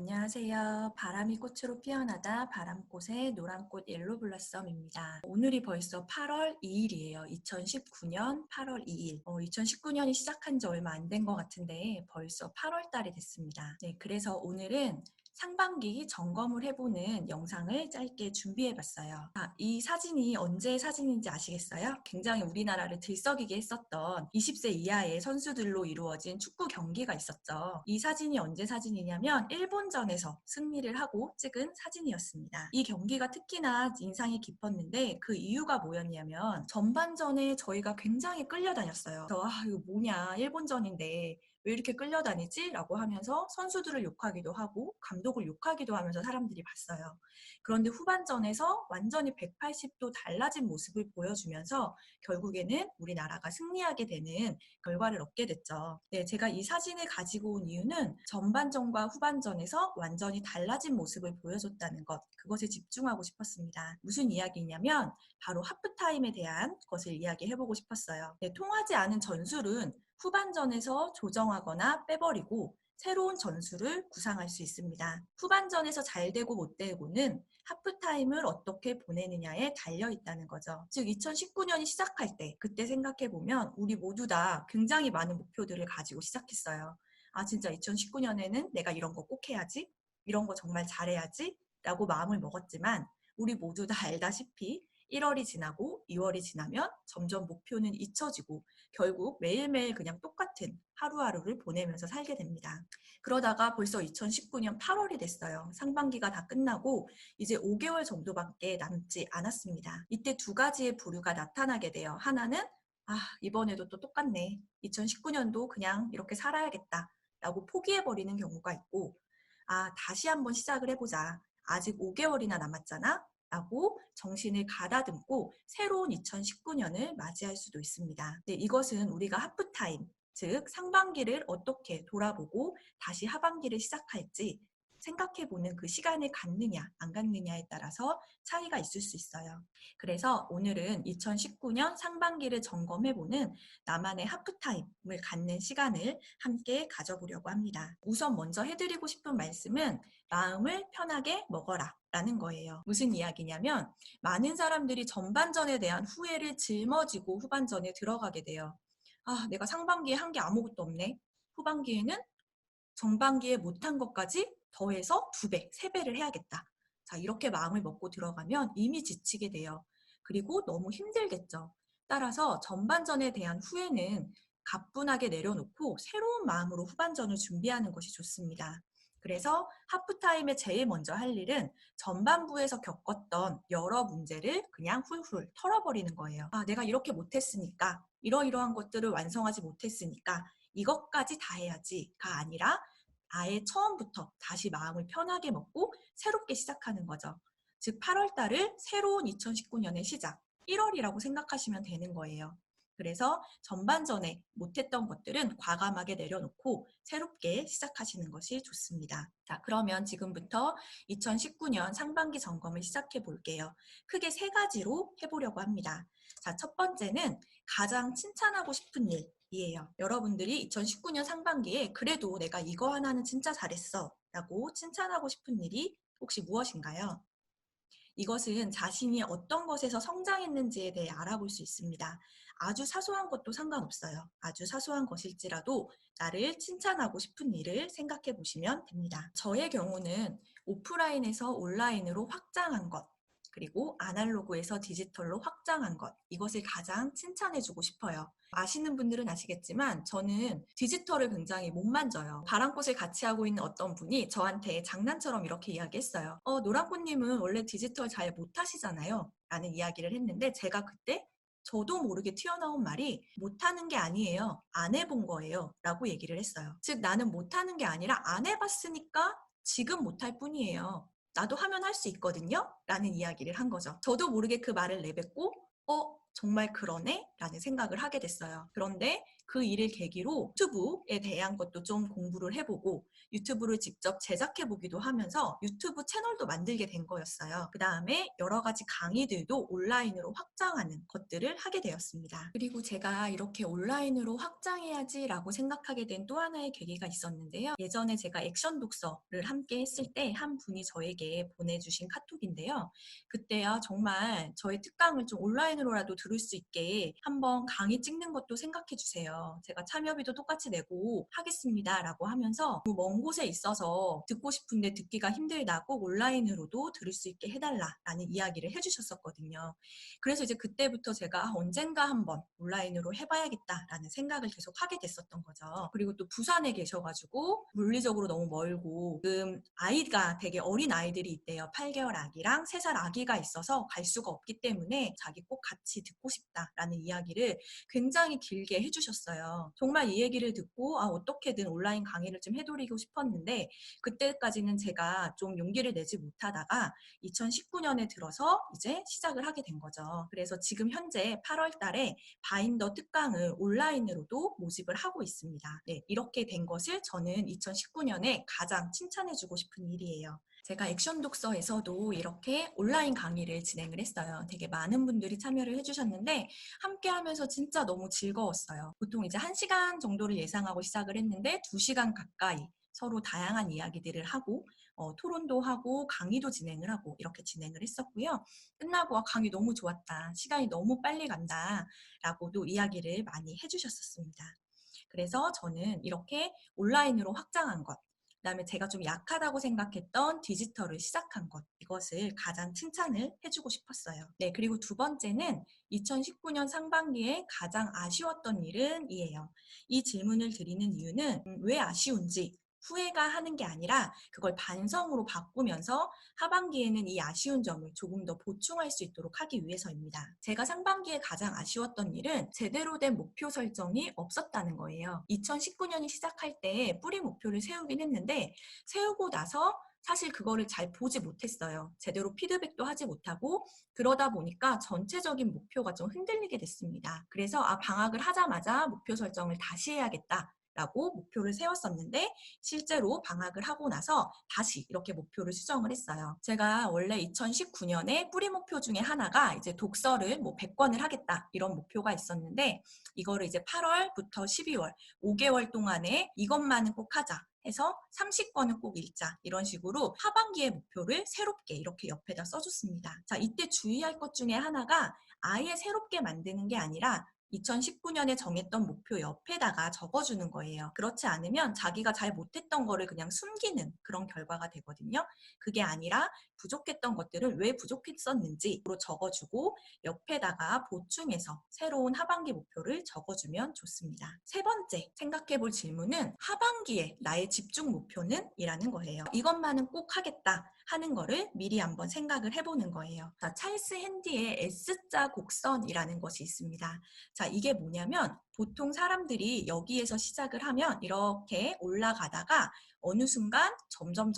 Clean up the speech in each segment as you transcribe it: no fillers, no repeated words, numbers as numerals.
안녕하세요. 바람이 꽃으로 피어나다 바람꽃의 노란꽃 옐로블라썸입니다. 오늘이 벌써 8월 2일이에요. 2019년 8월 2일. 2019년이 시작한 지 얼마 안 된 것 같은데 벌써 8월 달이 됐습니다. 네, 그래서 오늘은 상반기 점검을 해보는 영상을 짧게 준비해봤어요. 이 사진이 언제 사진인지 아시겠어요? 굉장히 우리나라를 들썩이게 했었던 20세 이하의 선수들로 이루어진 축구 경기가 있었죠. 이 사진이 언제 사진이냐면 일본전에서 승리를 하고 찍은 사진이었습니다. 이 경기가 특히나 인상이 깊었는데 그 이유가 뭐였냐면 전반전에 저희가 굉장히 끌려다녔어요. 그래서 이거 뭐냐, 일본전인데 왜 이렇게 끌려다니지? 라고 하면서 선수들을 욕하기도 하고 감독을 욕하기도 하면서 사람들이 봤어요. 그런데 후반전에서 완전히 180도 달라진 모습을 보여주면서 결국에는 우리나라가 승리하게 되는 결과를 얻게 됐죠. 네, 제가 이 사진을 가지고 온 이유는 전반전과 후반전에서 완전히 달라진 모습을 보여줬다는 것, 그것에 집중하고 싶었습니다. 무슨 이야기냐면 바로 하프타임에 대한 것을 이야기해보고 싶었어요. 네, 통하지 않은 전술은 후반전에서 조정하거나 빼버리고 새로운 전술을 구상할 수 있습니다. 후반전에서 잘 되고 못 되고는 하프타임을 어떻게 보내느냐에 달려 있다는 거죠. 즉 2019년이 시작할 때 그때 생각해보면 우리 모두 다 굉장히 많은 목표들을 가지고 시작했어요. 진짜 2019년에는 내가 이런 거 꼭 해야지, 이런 거 정말 잘해야지 라고 마음을 먹었지만 우리 모두 다 알다시피 1월이 지나고 2월이 지나면 점점 목표는 잊혀지고 결국 매일매일 그냥 똑같은 하루하루를 보내면서 살게 됩니다. 그러다가 벌써 2019년 8월이 됐어요. 상반기가 다 끝나고 이제 5개월 정도밖에 남지 않았습니다. 이때 두 가지의 부류가 나타나게 돼요. 하나는 이번에도 또 똑같네. 2019년도 그냥 이렇게 살아야겠다 라고 포기해버리는 경우가 있고 다시 한번 시작을 해보자. 아직 5개월이나 남았잖아. 라고 정신을 가다듬고 새로운 2019년을 맞이할 수도 있습니다. 네, 이것은 우리가 하프타임, 즉 상반기를 어떻게 돌아보고 다시 하반기를 시작할지 생각해보는 그 시간을 갖느냐 안 갖느냐에 따라서 차이가 있을 수 있어요. 그래서 오늘은 2019년 상반기를 점검해보는 나만의 하프타임을 갖는 시간을 함께 가져보려고 합니다. 우선 먼저 해드리고 싶은 말씀은 마음을 편하게 먹어라 라는 거예요. 무슨 이야기냐면 많은 사람들이 전반전에 대한 후회를 짊어지고 후반전에 들어가게 돼요. 내가 상반기에 한 게 아무것도 없네. 후반기에는 전반기에 못한 것까지 더해서 2배, 3배를 해야겠다. 자, 이렇게 마음을 먹고 들어가면 이미 지치게 돼요. 그리고 너무 힘들겠죠. 따라서 전반전에 대한 후회는 가뿐하게 내려놓고 새로운 마음으로 후반전을 준비하는 것이 좋습니다. 그래서 하프타임에 제일 먼저 할 일은 전반부에서 겪었던 여러 문제를 그냥 훌훌 털어버리는 거예요. 내가 이렇게 못했으니까, 이러이러한 것들을 완성하지 못했으니까 이것까지 다 해야지가 아니라 아예 처음부터 다시 마음을 편하게 먹고 새롭게 시작하는 거죠. 즉 8월 달을 새로운 2019년의 시작, 1월이라고 생각하시면 되는 거예요. 그래서 전반전에 못했던 것들은 과감하게 내려놓고 새롭게 시작하시는 것이 좋습니다. 자, 그러면 지금부터 2019년 상반기 점검을 시작해 볼게요. 크게 3가지로 해보려고 합니다. 자, 첫 번째는 가장 칭찬하고 싶은 일이에요. 여러분들이 2019년 상반기에 그래도 내가 이거 하나는 진짜 잘했어 라고 칭찬하고 싶은 일이 혹시 무엇인가요? 이것은 자신이 어떤 것에서 성장했는지에 대해 알아볼 수 있습니다. 아주 사소한 것도 상관없어요. 아주 사소한 것일지라도 나를 칭찬하고 싶은 일을 생각해 보시면 됩니다. 저의 경우는 오프라인에서 온라인으로 확장한 것, 그리고 아날로그에서 디지털로 확장한 것, 이것을 가장 칭찬해주고 싶어요. 아시는 분들은 아시겠지만 저는 디지털을 굉장히 못 만져요. 바람꽃을 같이 하고 있는 어떤 분이 저한테 장난처럼 이렇게 이야기했어요. 노란꽃님은 원래 디지털 잘 못하시잖아요 라는 이야기를 했는데 제가 그때 저도 모르게 튀어나온 말이 못하는 게 아니에요. 안 해본 거예요 라고 얘기를 했어요. 즉 나는 못하는 게 아니라 안 해봤으니까 지금 못할 뿐이에요. 나도 하면 할 수 있거든요 라는 이야기를 한 거죠. 저도 모르게 그 말을 내뱉고 정말 그러네? 라는 생각을 하게 됐어요. 그런데 그 일을 계기로 유튜브에 대한 것도 좀 공부를 해보고 유튜브를 직접 제작해보기도 하면서 유튜브 채널도 만들게 된 거였어요. 그 다음에 여러 가지 강의들도 온라인으로 확장하는 것들을 하게 되었습니다. 그리고 제가 이렇게 온라인으로 확장해야지라고 생각하게 된 또 하나의 계기가 있었는데요. 예전에 제가 액션 독서를 함께 했을 때 한 분이 저에게 보내주신 카톡인데요. 그때야 정말 저의 특강을 좀 온라인으로라도 들을 수 있게 한번 강의 찍는 것도 생각해 주세요. 제가 참여비도 똑같이 내고 하겠습니다. 라고 하면서 먼 곳에 있어서 듣고 싶은데 듣기가 힘들다고 온라인으로도 들을 수 있게 해달라라는 이야기를 해주셨었거든요. 그래서 이제 그때부터 제가 언젠가 한번 온라인으로 해봐야겠다라는 생각을 계속 하게 됐었던 거죠. 그리고 또 부산에 계셔가지고 물리적으로 너무 멀고 지금 아이가 되게 어린 아이들이 있대요. 8개월 아기랑 3살 아기가 있어서 갈 수가 없기 때문에 자기 꼭 같이 듣고 싶다라는 이야기를 굉장히 길게 해주셨어요. 정말 이 얘기를 듣고 어떻게든 온라인 강의를 좀 해드리고 싶었는데 그때까지는 제가 좀 용기를 내지 못하다가 2019년에 들어서 이제 시작을 하게 된 거죠. 그래서 지금 현재 8월 달에 바인더 특강을 온라인으로도 모집을 하고 있습니다. 네, 이렇게 된 것을 저는 2019년에 가장 칭찬해주고 싶은 일이에요. 제가 액션 독서에서도 이렇게 온라인 강의를 진행을 했어요. 되게 많은 분들이 참여를 해주셨는데 함께 하면서 진짜 너무 즐거웠어요. 보통 이제 1시간 정도를 예상하고 시작을 했는데 2시간 가까이 서로 다양한 이야기들을 하고 토론도 하고 강의도 진행을 하고 이렇게 진행을 했었고요. 끝나고 강의 너무 좋았다. 시간이 너무 빨리 간다. 라고도 이야기를 많이 해주셨었습니다. 그래서 저는 이렇게 온라인으로 확장한 것, 그다음에 제가 좀 약하다고 생각했던 디지털을 시작한 것, 이것을 가장 칭찬을 해주고 싶었어요. 네, 그리고 두 번째는 2019년 상반기에 가장 아쉬웠던 일은 이에요. 이 질문을 드리는 이유는 왜 아쉬운지 후회가 하는 게 아니라 그걸 반성으로 바꾸면서 하반기에는 이 아쉬운 점을 조금 더 보충할 수 있도록 하기 위해서입니다. 제가 상반기에 가장 아쉬웠던 일은 제대로 된 목표 설정이 없었다는 거예요. 2019년이 시작할 때 뿌리 목표를 세우긴 했는데 세우고 나서 사실 그거를 잘 보지 못했어요. 제대로 피드백도 하지 못하고 그러다 보니까 전체적인 목표가 좀 흔들리게 됐습니다. 그래서 방학을 하자마자 목표 설정을 다시 해야겠다. 라고 목표를 세웠었는데 실제로 방학을 하고 나서 다시 이렇게 목표를 수정을 했어요. 제가 원래 2019년에 뿌리 목표 중에 하나가 이제 독서를 100권을 하겠다 이런 목표가 있었는데 이거를 이제 8월부터 12월 5개월 동안에 이것만은 꼭 하자 해서 30권은 꼭 읽자 이런 식으로 하반기의 목표를 새롭게 이렇게 옆에다 써줬습니다. 자, 이때 주의할 것 중에 하나가 아예 새롭게 만드는 게 아니라 2019년에 정했던 목표 옆에다가 적어주는 거예요. 그렇지 않으면 자기가 잘 못했던 거를 그냥 숨기는 그런 결과가 되거든요. 그게 아니라 부족했던 것들을 왜 부족했었는지로 적어주고 옆에다가 보충해서 새로운 하반기 목표를 적어주면 좋습니다. 세 번째 생각해 볼 질문은 하반기에 나의 집중 목표는? 이라는 거예요. 이것만은 꼭 하겠다 하는 거를 미리 한번 생각을 해보는 거예요. 자, 찰스 핸디의 S자 곡선이라는 것이 있습니다. 자, 이게 뭐냐면 보통 사람들이 여기에서 시작을 하면 이렇게 올라가다가 어느 순간 점점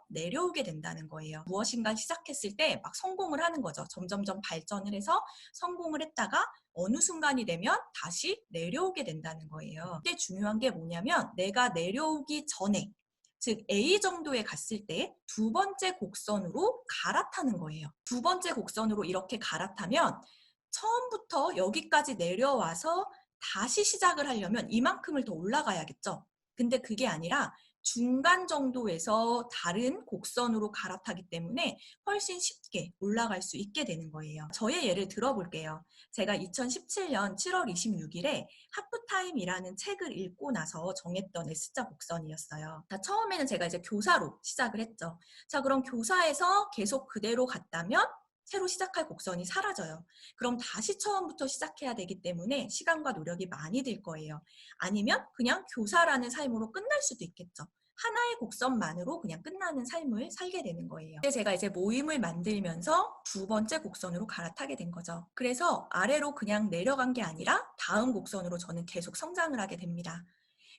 내려오게 된다는 거예요. 무엇인가 시작했을 때 막 성공을 하는 거죠. 점점 발전을 해서 성공을 했다가 어느 순간이 되면 다시 내려오게 된다는 거예요. 이게 중요한 게 뭐냐면 내가 내려오기 전에 즉 A 정도에 갔을 때 두 번째 곡선으로 갈아타는 거예요. 두 번째 곡선으로 이렇게 갈아타면 처음부터 여기까지 내려와서 다시 시작을 하려면 이만큼을 더 올라가야겠죠. 근데 그게 아니라 중간 정도에서 다른 곡선으로 갈아타기 때문에 훨씬 쉽게 올라갈 수 있게 되는 거예요. 저의 예를 들어볼게요. 제가 2017년 7월 26일에 하프타임이라는 책을 읽고 나서 정했던 S자 곡선이었어요. 자, 처음에는 제가 이제 교사로 시작을 했죠. 자, 그럼 교사에서 계속 그대로 갔다면 새로 시작할 곡선이 사라져요. 그럼 다시 처음부터 시작해야 되기 때문에 시간과 노력이 많이 들 거예요. 아니면 그냥 교사라는 삶으로 끝날 수도 있겠죠. 하나의 곡선만으로 그냥 끝나는 삶을 살게 되는 거예요. 제가 이제 모임을 만들면서 두 번째 곡선으로 갈아타게 된 거죠. 그래서 아래로 그냥 내려간 게 아니라 다음 곡선으로 저는 계속 성장을 하게 됩니다.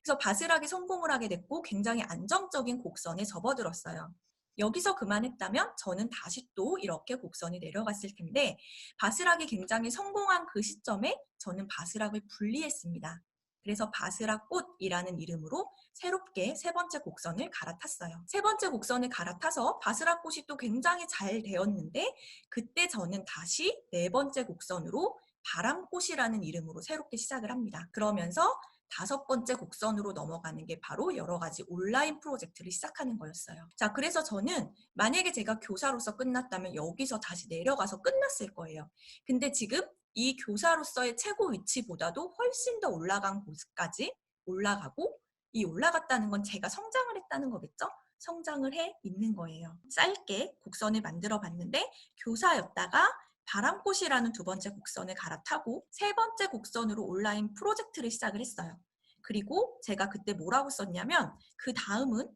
그래서 바스락에 성공을 하게 됐고 굉장히 안정적인 곡선에 접어들었어요. 여기서 그만했다면 저는 다시 또 이렇게 곡선이 내려갔을 텐데 바스락이 굉장히 성공한 그 시점에 저는 바스락을 분리했습니다. 그래서 바스락꽃이라는 이름으로 새롭게 세 번째 곡선을 갈아탔어요. 세 번째 곡선을 갈아타서 바스락꽃이 또 굉장히 잘 되었는데 그때 저는 다시 네 번째 곡선으로 바람꽃이라는 이름으로 새롭게 시작을 합니다. 그러면서 다섯 번째 곡선으로 넘어가는 게 바로 여러 가지 온라인 프로젝트를 시작하는 거였어요. 자, 그래서 저는 만약에 제가 교사로서 끝났다면 여기서 다시 내려가서 끝났을 거예요. 근데 지금 이 교사로서의 최고 위치보다도 훨씬 더 올라간 곳까지 올라가고, 이 올라갔다는 건 제가 성장을 했다는 거겠죠? 성장을 해 있는 거예요. 짧게 곡선을 만들어 봤는데 교사였다가 바람꽃이라는 두 번째 곡선을 갈아타고 세 번째 곡선으로 온라인 프로젝트를 시작을 했어요. 그리고 제가 그때 뭐라고 썼냐면 그 다음은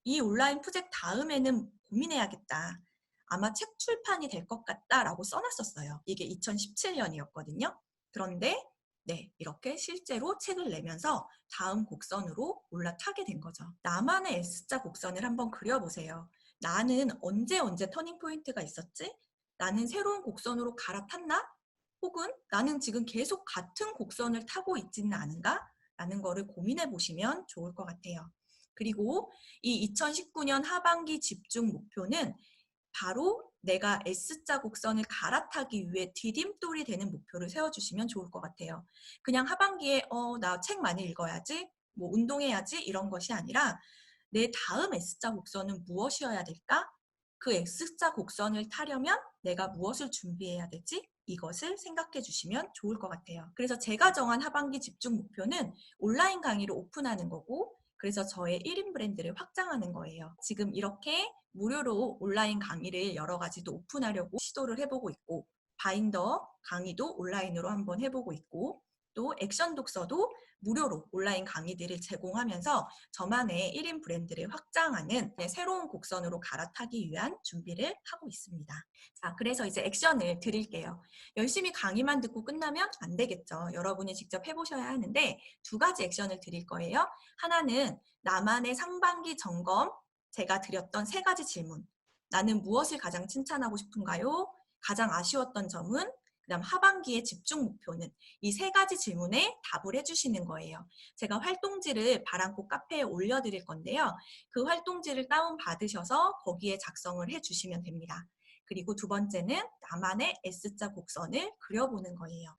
이 온라인 프로젝트 다음에는 고민해야겠다. 아마 책 출판이 될 것 같다라고 써놨었어요. 이게 2017년이었거든요. 그런데 네, 이렇게 실제로 책을 내면서 다음 곡선으로 올라타게 된 거죠. 나만의 S자 곡선을 한번 그려보세요. 나는 언제 터닝 포인트가 있었지? 나는 새로운 곡선으로 갈아탔나? 혹은 나는 지금 계속 같은 곡선을 타고 있지는 않은가? 라는 거를 고민해 보시면 좋을 것 같아요. 그리고 이 2019년 하반기 집중 목표는 바로 내가 S자 곡선을 갈아타기 위해 디딤돌이 되는 목표를 세워주시면 좋을 것 같아요. 그냥 하반기에 나 책 많이 읽어야지, 뭐 운동해야지 이런 것이 아니라 내 다음 S자 곡선은 무엇이어야 될까? 그 X자 곡선을 타려면 내가 무엇을 준비해야 되지? 이것을 생각해 주시면 좋을 것 같아요. 그래서 제가 정한 하반기 집중 목표는 온라인 강의를 오픈하는 거고, 그래서 저의 1인 브랜드를 확장하는 거예요. 지금 이렇게 무료로 온라인 강의를 여러 가지도 오픈하려고 시도를 해보고 있고, 바인더 강의도 온라인으로 한번 해보고 있고, 또 액션 독서도 무료로 온라인 강의들을 제공하면서 저만의 1인 브랜드를 확장하는 새로운 곡선으로 갈아타기 위한 준비를 하고 있습니다. 자, 그래서 이제 액션을 드릴게요. 열심히 강의만 듣고 끝나면 안 되겠죠. 여러분이 직접 해보셔야 하는데 두 가지 액션을 드릴 거예요. 하나는 나만의 상반기 점검, 제가 드렸던 세 가지 질문. 나는 무엇을 가장 칭찬하고 싶은가요? 가장 아쉬웠던 점은? 그다음 하반기의 집중 목표는? 이 세 가지 질문에 답을 해주시는 거예요. 제가 활동지를 바람꽃 카페에 올려드릴 건데요. 그 활동지를 다운받으셔서 거기에 작성을 해주시면 됩니다. 그리고 두 번째는 나만의 S자 곡선을 그려보는 거예요.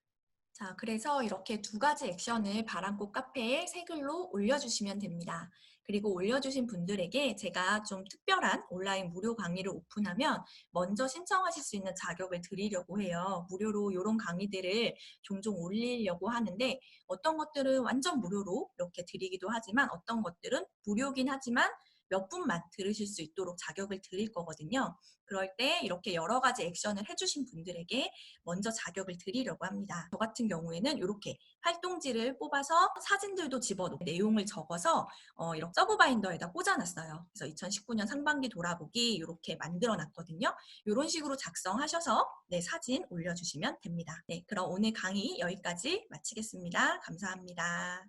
자, 그래서 이렇게 두 가지 액션을 바람꽃 카페에 새 글로 올려주시면 됩니다. 그리고 올려주신 분들에게 제가 좀 특별한 온라인 무료 강의를 오픈하면 먼저 신청하실 수 있는 자격을 드리려고 해요. 무료로 이런 강의들을 종종 올리려고 하는데 어떤 것들은 완전 무료로 이렇게 드리기도 하지만 어떤 것들은 무료긴 하지만 몇 분만 들으실 수 있도록 자격을 드릴 거거든요. 그럴 때 이렇게 여러 가지 액션을 해주신 분들에게 먼저 자격을 드리려고 합니다. 저 같은 경우에는 이렇게 활동지를 뽑아서 사진들도 집어넣고 내용을 적어서 이렇게 서브 바인더에다 꽂아놨어요. 그래서 2019년 상반기 돌아보기 이렇게 만들어놨거든요. 이런 식으로 작성하셔서 네, 사진 올려주시면 됩니다. 네, 그럼 오늘 강의 여기까지 마치겠습니다. 감사합니다.